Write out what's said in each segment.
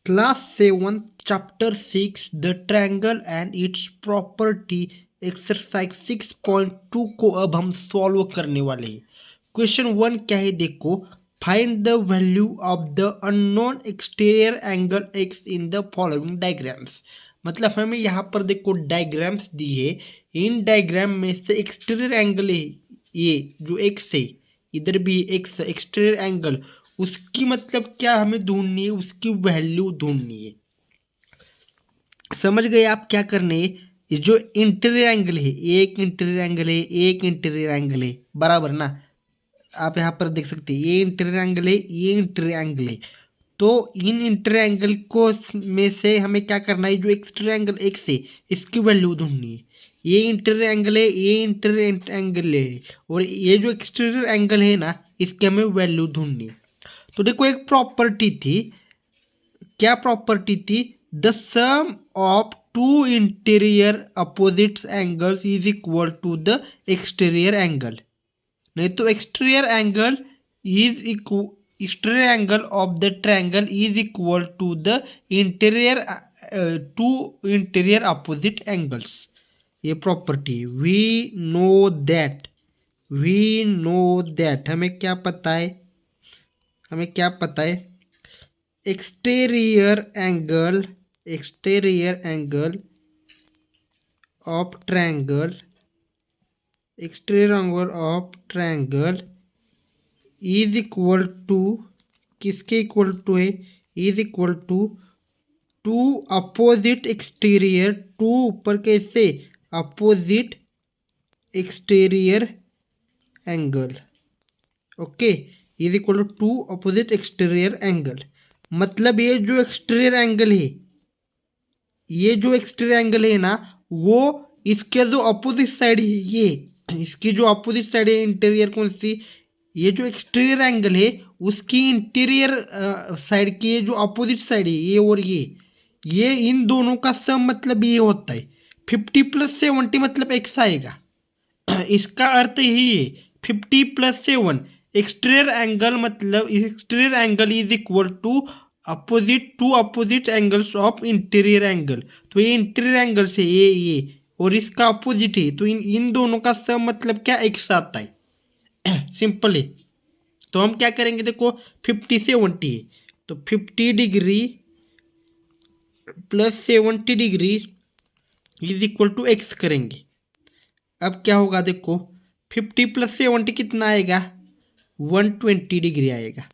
Class 7 chapter 6 the triangle and it's property exercise 6.2 को अब हम सॉल्व करने वाले हैं। क्वेश्चन 1 क्या है देखो, find the value of the unknown exterior angle x in the following diagrams. मतलब हमें यहाँ पर देखो डायग्राम्स दी है, इन डायग्राम में से एक्सटीरियर एंगल है ये जो एक्स है, इधर भी एक्स एक्सटीरियर एंगल, उसकी मतलब क्या हमें ढूंढनी है, उसकी वैल्यू ढूंढनी है। समझ गए आप क्या करने है? ये जो इंटीरियर एंगल है, एक इंटीरियर एंगल है, एक इंटीरियर एंगल है, बराबर ना। आप यहाँ पर देख सकते हैं ये इंटीरियर एंगल है, ये इंटीरियर एंगल है। तो इन इंटीरियर एंगल को में से हमें क्या करना है, जो एक्सटीरियर एंगल एक्स है इसकी वैल्यू ढूंढनी है। ये इंटीरियर एंगल है, ये इंटीरियर एंगल है, और ये जो एक्सटीरियर एंगल है ना, इसकी हमें वैल्यू ढूंढनी है। तो देखो एक प्रॉपर्टी थी, क्या प्रॉपर्टी थी, the sum of two interior opposite angles is equal to the exterior angle. नहीं तो exterior angle is exterior angle of the triangle is equal to the interior two interior opposite angles. ये property we know that, हमें क्या पता है, exterior angle of triangle, exterior angle of triangle is equal to, किसके equal to है, is equal to two opposite exterior, two ऊपर कैसे, opposite exterior angle, okay, is equal to opposite exterior angle. मतलब ये जो एक्सटीरियर एंगल है, ये जो एक्सटीरियर एंगल है ना, वो इसके जो अपोजिट साइड है, ये इसकी जो अपोजिट साइड है इंटीरियर कौन सी, ये जो एक्सटीरियर एंगल है उसकी इंटीरियर साइड की जो अपोजिट साइड है ये, और ये इन दोनों का सम मतलब ये होता है 50 + 70 मतलब एक्स आएगा। इसका अर्थ यही है 50 + 7 एक्सटीरियर एंगल, मतलब exterior angle is equal to opposite angles of interior angle. तो ये इंटीरियर एंगल से ये और इसका अपोजिट है, तो इन दोनों का सम मतलब क्या, एक्स आता है। सिंपल है। तो हम क्या करेंगे देखो 50 से 70 है, तो 50 degree + 70 degree is equal to x करेंगे। अब क्या होगा देखो 50 + 70 कितना आएगा, 120 डिग्री आएगा।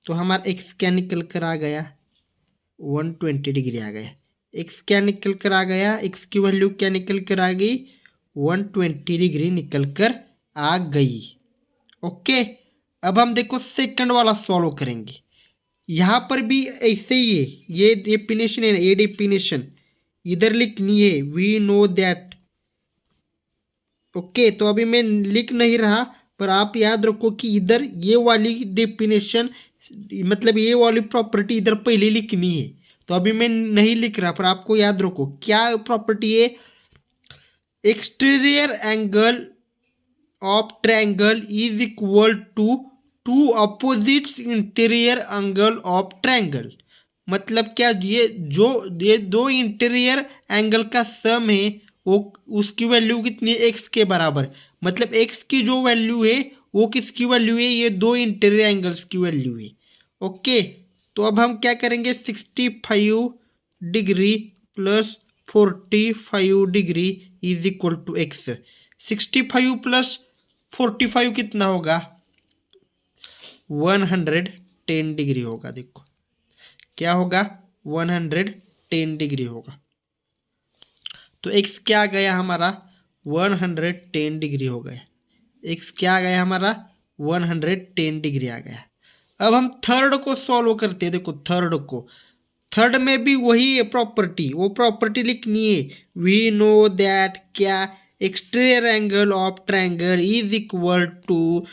तो हमारा एक्स क्या निकल कर आ गया, 120 डिग्री आ गया। एक्स क्या निकल कर आ गया, एक्स की वैल्यू क्या निकल कर आ गई, 120 डिग्री निकल कर आ गई। ओके, अब हम देखो सेकंड वाला सॉल्व करेंगे। यहाँ पर भी ऐसे ही है, ये डेफिनेशन है ना, ये डेफिनेशन इधर लिखनी है, वी नो दैट। ओके, तो अभी मैं लिख नहीं रहा, पर आप याद रखो कि इधर ये वाली डेफिनेशन, मतलब ये वाली प्रॉपर्टी इधर पहले लिखनी है। तो अभी मैं नहीं लिख रहा, पर आपको याद रखो क्या प्रॉपर्टी है, exterior angle of triangle is equal to two opposite interior angle of triangle. मतलब क्या, ये दो इंटीरियर एंगल का सम है, वो उसकी वैल्यू कितनी है, एक्स के बराबर। मतलब एक्स की जो वैल्यू है वो किसकी वैल्यू है, ये दो इंटीरियर एंगल्स की वैल्यू है। ओके, तो अब हम क्या करेंगे, 65 degree + 45 degree is equal to x. 65 + 45 कितना होगा, 110 डिग्री होगा। देखो क्या होगा, 110 डिग्री होगा। तो एक्स क्या आ गया हमारा, 110 डिग्री हो गया। एक्स क्या आ गया हमारा, 110 डिग्री आ गया। अब हम थर्ड को सॉल्व करते हैं। देखो थर्ड में भी वही है प्रॉपर्टी, वो प्रॉपर्टी लिखनी है, वी नो दैट क्या, exterior angle of triangle is equal to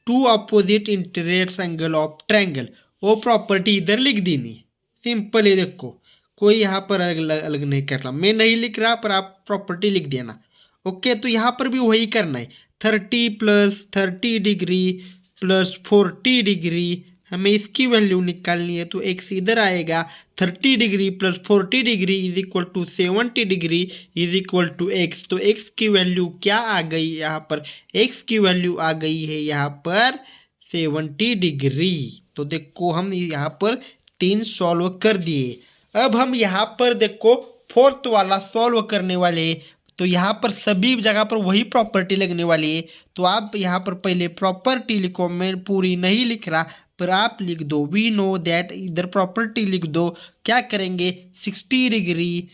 two opposite interior angle of triangle. वो प्रॉपर्टी इधर लिख देनी, सिंपल है। देखो कोई यहाँ पर अलग नहीं कर रहा, मैं नहीं लिख रहा, पर आप प्रॉपर्टी लिख देना। ओके, तो यहाँ पर भी वही करना है, 30 + 30 डिग्री + 40 डिग्री हमें इसकी वैल्यू निकालनी है, तो एक्स इधर आएगा 30 degree plus 40 degree is equal to 70 degree is equal to x. तो एक्स की वैल्यू क्या आ गई यहाँ पर, एक्स की वैल्यू आ गई है यहाँ पर 70 डिग्री। तो देखो हम यहाँ पर 3 सॉल्व कर दिए। अब हम यहाँ पर देखो फोर्थ वाला सॉल्व करने वाले हैं। तो यहाँ पर सभी जगह पर वही प्रॉपर्टी लगने वाली है। तो आप यहाँ पर पहले प्रॉपर्टी लिखो, मैं पूरी नहीं लिख रहा पर आप लिख दो। वी नो दैट, इधर प्रॉपर्टी लिख दो। क्या करेंगे, 60 degree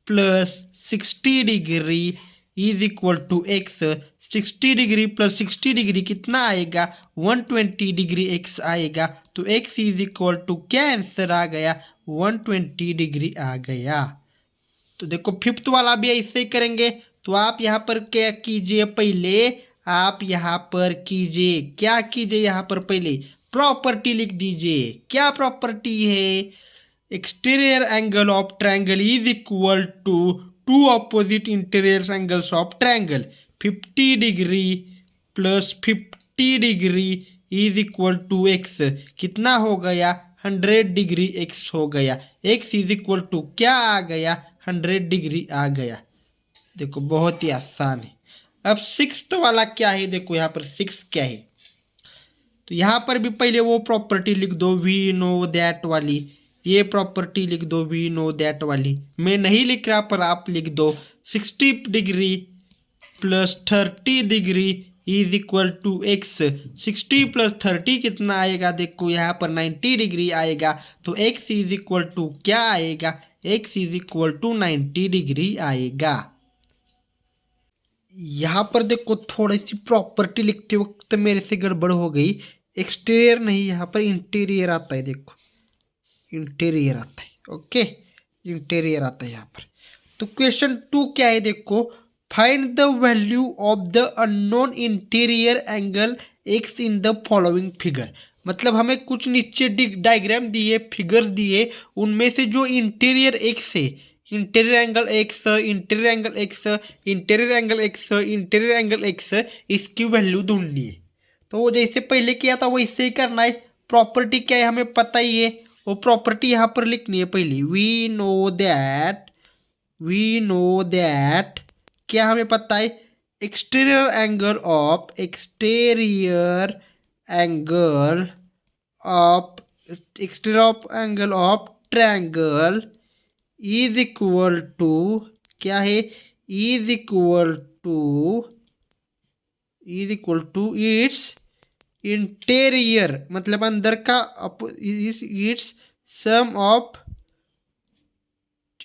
plus 60 degree is equal to x. 60 degree plus 60 degree कितना आएगा, 120 डिग्री एक्स आएगा। तो एक्स इज इक्वल टू क्या आंसर आ गया, 120 डिग्री आ गया। तो देखो फिफ्थ वाला भी ऐसे ही करेंगे। तो आप यहाँ पर क्या कीजिए, पहले आप यहाँ पर कीजिए, क्या कीजिए, यहाँ पर पहले प्रॉपर्टी लिख दीजिए। क्या प्रॉपर्टी है, exterior angle of triangle is equal to two opposite interior angles of triangle. 50 degree plus 50 degree is equal to x. कितना हो गया, 100 डिग्री एक्स हो गया। एक्स इज इक्वल टू क्या आ गया, 100 डिग्री आ गया। देखो बहुत ही आसान है। अब सिक्स्थ वाला क्या है, देखो यहाँ पर सिक्स क्या है। तो यहाँ पर भी पहले वो प्रॉपर्टी लिख दो, वी नो दैट वाली। ये प्रॉपर्टी लिख दो, वी नो दैट वाली। मैं नहीं लिख रहा पर आप लिख दो। 60 degree plus 30 degree is equal to x. 60 plus 30 कितना आएगा, देखो यहाँ पर 90 डिग्री आएगा। तो एक्स इज इक्वल टू क्या आएगा, x is equal to 90 degree आएगा। यहाँ पर देखो थोड़ी सी प्रॉपर्टी लिखते वक्त मेरे से गड़बड़ हो गई। एक्सटीरियर नहीं, यहाँ पर इंटीरियर आता है। देखो इंटीरियर आता है, ओके, इंटीरियर आता है यहाँ पर। तो क्वेश्चन 2 क्या है, देखो find the value of the unknown interior angle x in the following figure. मतलब हमें कुछ नीचे डायग्राम दिए, फिगर्स दिए, उनमें से जो इंटीरियर एक्स है, interior angle x, interior angle x, interior angle x, interior angle x, इसकी वैल्यू ढूंढनी है। तो वो जैसे पहले किया था वैसे ही करना है। प्रॉपर्टी क्या है हमें पता ही है, वो प्रॉपर्टी यहाँ पर लिखनी है पहले। वी नो दैट क्या हमें पता है, exterior angle of triangle is equal to क्या है, is equal to its interior, मतलब अंदर का, इट्स सम ऑफ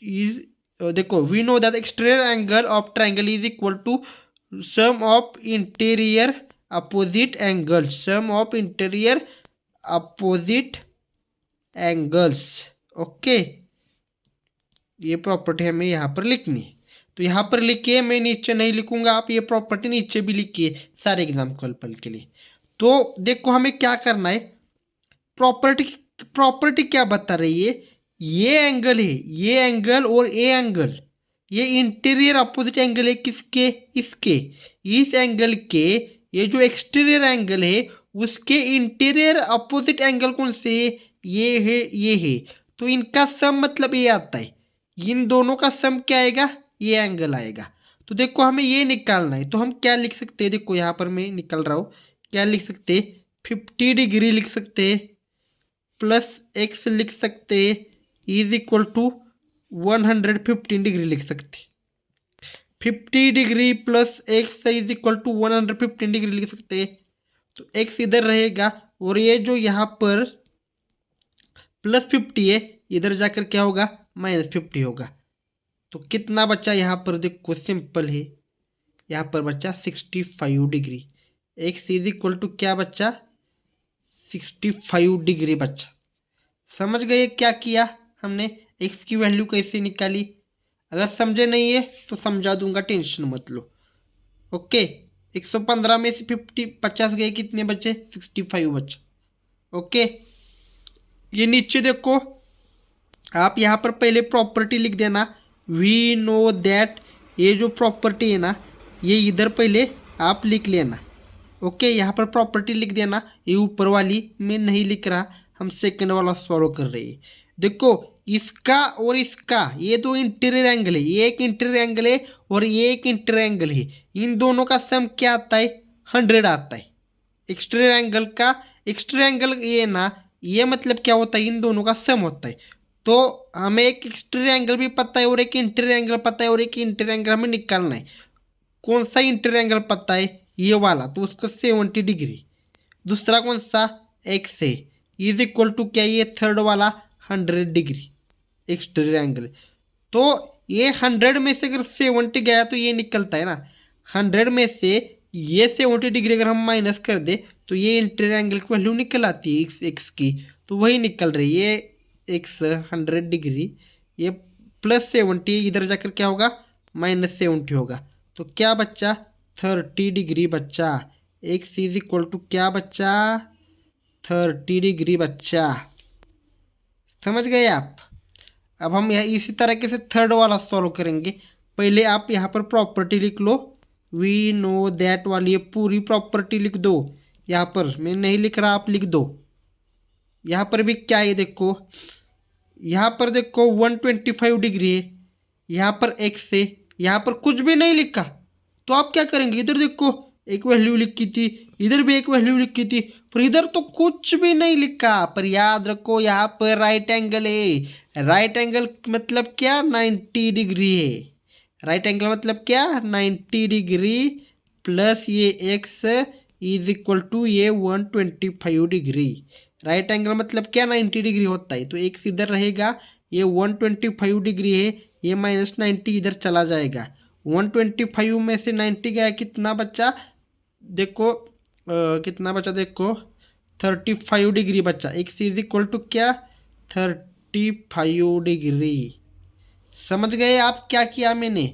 इज। देखो we know that exterior angle of triangle is equal to sum of interior opposite angles, sum of interior opposite angles. Okay, ये property हमें यहाँ पर लिखनी है। तो यहाँ पर लिखिए, मैं नीचे नहीं लिखूंगा, आप ये प्रॉपर्टी नीचे भी लिखिए सारे एग्जाम्पल के लिए। तो देखो हमें क्या करना है, प्रॉपर्टी क्या बता रही है, ये एंगल है, ये एंगल और ये एंगल, ये इंटीरियर अपोजिट एंगल है किसके, इसके। इस एंगल के ये जो एक्सटीरियर एंगल है उसके इंटीरियर अपोजिट एंगल कौन से है, ये है, ये है। तो इनका सम मतलब ये आता है, इन दोनों का सम क्या आएगा, ये एंगल आएगा। तो देखो हमें ये निकालना है। तो हम क्या लिख सकते हैं, देखो यहाँ पर मैं निकल रहा हूँ, क्या लिख सकते हैं, 50 डिग्री लिख सकते हैं प्लस एक्स लिख सकते हैं इज इक्वल टू 115 डिग्री लिख सकते हैं। 50 degree plus x is equal to 115 degree लिख सकते हैं। तो एक्स इधर रहेगा और ये जो यहाँ पर प्लस 50 है, इधर जाकर क्या होगा, -50 होगा। तो कितना बचा यहाँ पर, देखो सिंपल है, यहाँ पर बचा 65 degree. X is equal to क्या बचा, 65 डिग्री बचा। समझ गए क्या किया हमने, एक्स की वैल्यू कैसे निकाली। अगर समझे नहीं है तो समझा दूंगा, टेंशन मत लो। ओके, 115 में से 50 गए, कितने बचे, 65 बचे। ओके, ये नीचे देखो, आप यहाँ पर पहले प्रॉपर्टी लिख देना, वी नो दैट। ये जो प्रॉपर्टी है ना, ये इधर पहले आप लिख लेना, ओके, यहाँ पर प्रॉपर्टी लिख देना, ये ऊपर वाली मैं नहीं लिख रहा, हम सेकंड वाला सॉल्व कर रहे हैं। देखो इसका और इसका ये दो इंटीरियर एंगल है, ये एक इंटीरियर एंगल है और ये एक इंटीरियर एंगल है, इन दोनों का सम क्या आता है 100 आता है। एक्सटीरियर एंगल का एक्सटीरियर एंगल ये ना, ये मतलब क्या होता है इन दोनों का सम होता है। तो हमें एक एक्सटीरियर एंगल भी पता है और एक इंटीरियर एंगल पता है और एक इंटीरियर एंगल हमें निकालना है। कौन सा इंटीरियर एंगल पता है ये वाला, तो उसको 70 डिग्री। दूसरा कौन सा एक्स है, इज इक्वल टू क्या ये थर्ड वाला 100 डिग्री एक्सटीरियर एंगल। तो ये 100 में से अगर 70 गया तो ये निकलता है ना, 100 में से ये 70 डिग्री अगर हम माइनस कर दे तो ये इंटीरियर एंगल की वैल्यू निकल आती है एक्स की, तो वही निकल रही है। ये एक्स 100 डिग्री, ये +70, इधर जाकर क्या होगा -70 होगा, तो क्या बच्चा 30 डिग्री बच्चा। एक्स इज इक्वल टू क्या बच्चा 30 डिग्री बच्चा। समझ गए आप। अब हम यहाँ इसी तरीके से थर्ड वाला सॉल्व करेंगे। पहले आप यहाँ पर प्रॉपर्टी लिख लो, वी नो दैट वाली, ये पूरी प्रॉपर्टी लिख दो। यहाँ पर मैं नहीं लिख रहा, आप लिख दो। यहाँ पर भी क्या है देखो, यहाँ पर देखो 125 डिग्री है, यहाँ पर एक्स है, यहाँ पर कुछ भी नहीं लिखा, तो आप क्या करेंगे, इधर देखो एक वैल्यू लिखी थी, इधर भी एक वैल्यू लिखी थी, पर इधर तो कुछ भी नहीं लिखा। पर याद रखो यहाँ पर राइट एंगल है, राइट एंगल मतलब क्या 90 डिग्री है। राइट एंगल मतलब क्या 90 डिग्री प्लस ये एक्स इज इक्वल टू ये 125 डिग्री। राइट एंगल मतलब क्या 90 डिग्री होता है, तो एक्स इधर रहेगा, ये 125 डिग्री है, ये -90 इधर चला जाएगा। 125 में से 90 गया, कितना बच्चा देखो कितना बचा देखो 35 डिग्री बच्चा। एक्स इज इक्वल टू क्या 35 डिग्री। समझ गए आप क्या किया मैंने।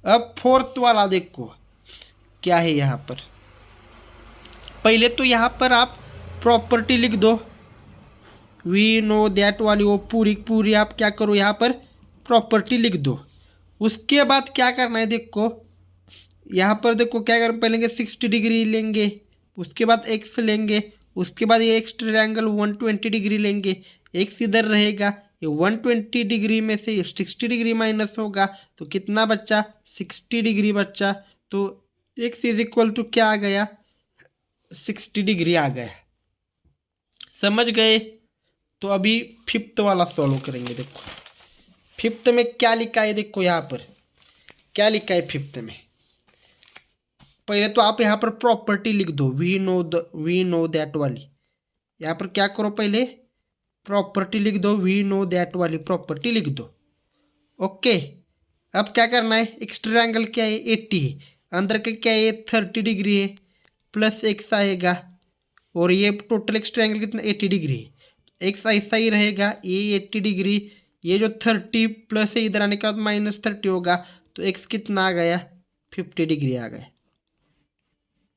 अब फोर्थ वाला देखो क्या है यहाँ पर। पहले तो यहाँ पर आप प्रॉपर्टी लिख दो, वी नो दैट वाली, वो पूरी पूरी आप क्या करो यहाँ पर प्रॉपर्टी लिख दो। उसके बाद क्या करना है देखो, यहाँ पर देखो क्या करना, पहले 60 डिग्री लेंगे, उसके बाद एक्स लेंगे, उसके बाद ये एक्सटीरियर एंगल 120 डिग्री लेंगे, एक्स इधर रहेगा, ये 120 डिग्री में से 60 डिग्री माइनस होगा, तो कितना बच्चा 60 डिग्री बच्चा। तो एक्स इज इक्वल टू क्या आ गया 60 डिग्री आ गया। समझ गए। तो अभी फिफ्थ वाला सॉल्व करेंगे। देखो फिफ्थ में क्या लिखा है, देखो यहाँ पर क्या लिखा है फिफ्थ में। पहले तो आप यहाँ पर प्रॉपर्टी लिख दो, वी नो दैट वाली। यहाँ पर क्या करो, पहले प्रॉपर्टी लिख दो, वी नो दैट वाली प्रॉपर्टी लिख दो। ओके, अब क्या करना है, एक्सटीरियर एंगल क्या है 80 है, अंदर का क्या है 30 डिग्री है, प्लस एक्स आएगा, और ये टोटल एक्सटीरियर एंगल कितना 80 डिग्री है, एक्स ऐसा ही रहेगा, ये 80 डिग्री, ये जो 30 प्लस है इधर आने के बाद -30 होगा, तो एक्स कितना आ गया 50 डिग्री आ गया।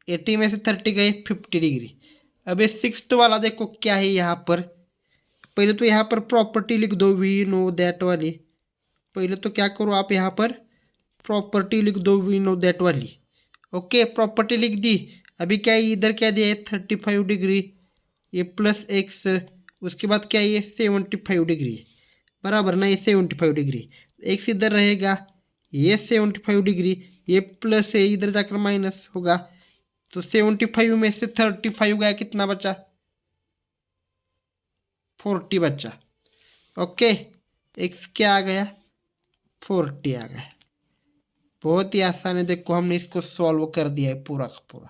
80 में से 30 गए 50 डिग्री। अब ये सिक्स्थ वाला देखो क्या है यहाँ पर। पहले तो यहाँ पर प्रॉपर्टी लिख दो, वी नो दैट वाली। पहले तो क्या करो आप यहाँ पर प्रॉपर्टी लिख दो, वी नो दैट वाली। ओके, प्रॉपर्टी लिख दी। अभी क्या है, इधर क्या दिया है 35 डिग्री, ये प्लस एक्स, उसके बाद क्या है ये 75 डिग्री, बराबर ना, ये 75 डिग्री, एक्स इधर रहेगा, ये 75 डिग्री, ये प्लस है इधर जाकर माइनस होगा, तो 75 में से 35 गया, कितना बचा 40 बचा। ओके, एक्स क्या आ गया 40 आ गया। बहुत ही आसान है, देखो हमने इसको सॉल्व कर दिया है पूरा का पूरा।